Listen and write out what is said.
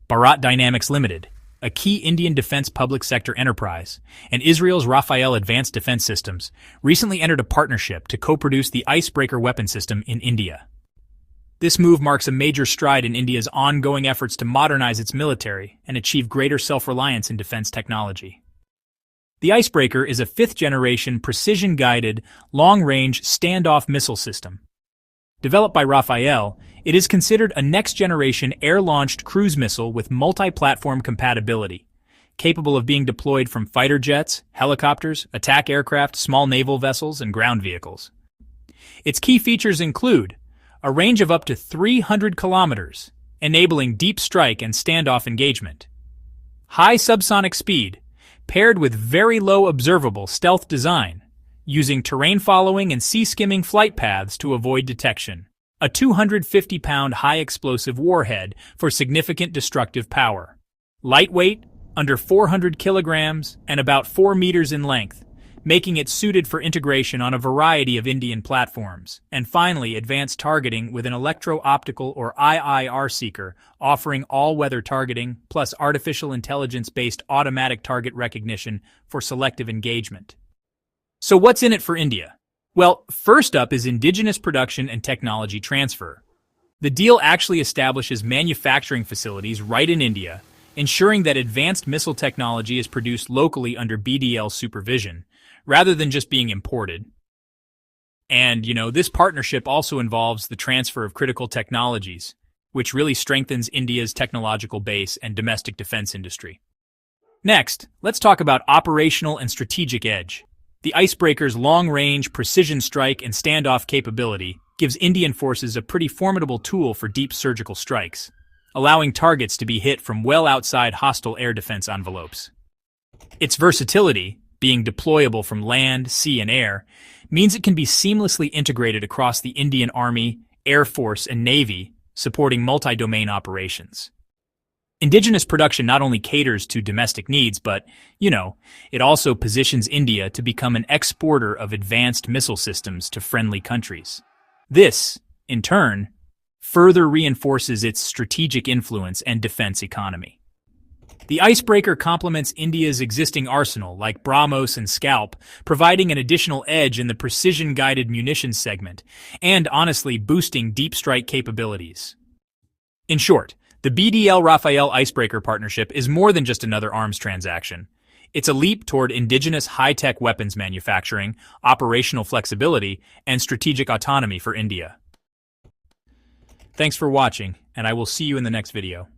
Bharat Dynamics Ltd, a key Indian defense public sector enterprise, and Israel's Rafael advanced defense systems, recently entered a partnership to co-produce the Icebreaker weapon system in India. This move marks a major stride in India's ongoing efforts to modernize its military and achieve greater self-reliance in defense technology. The Icebreaker is a fifth-generation, precision-guided, long-range standoff missile system. Developed by Rafael, it is considered a next-generation air-launched cruise missile with multi-platform compatibility, capable of being deployed from fighter jets, helicopters, attack aircraft, small naval vessels, and ground vehicles. Its key features include a range of up to 300 kilometers, enabling deep strike and standoff engagement, high subsonic speed, paired with very low observable stealth design, using terrain following and sea-skimming flight paths to avoid detection, a 250-pound high-explosive warhead for significant destructive power, lightweight, under 400 kilograms, and about 4 meters in length, making it suited for integration on a variety of Indian platforms, and finally advanced targeting with an electro-optical or IIR seeker offering all-weather targeting plus artificial intelligence-based automatic target recognition for selective engagement. So what's in it for India? Well, first up is indigenous production and technology transfer. The deal actually establishes manufacturing facilities right in India, ensuring that advanced missile technology is produced locally under BDL supervision, rather than just being imported. And, this partnership also involves the transfer of critical technologies, which really strengthens India's technological base and domestic defense industry. Next, let's talk about operational and strategic edge. The Icebreaker's long-range, precision strike and standoff capability gives Indian forces a pretty formidable tool for deep surgical strikes, allowing targets to be hit from well outside hostile air defense envelopes. Its versatility, being deployable from land, sea, and air, means it can be seamlessly integrated across the Indian Army, Air Force, and Navy, supporting multi-domain operations. Indigenous production not only caters to domestic needs, but, it also positions India to become an exporter of advanced missile systems to friendly countries. This, in turn, further reinforces its strategic influence and defense economy. The Icebreaker complements India's existing arsenal, like BrahMos and Scalp, providing an additional edge in the precision-guided munitions segment, and honestly boosting deep strike capabilities. In short, the BDL-Rafael Icebreaker partnership is more than just another arms transaction. It's a leap toward indigenous high-tech weapons manufacturing, operational flexibility, and strategic autonomy for India. Thanks for watching, and I will see you in the next video.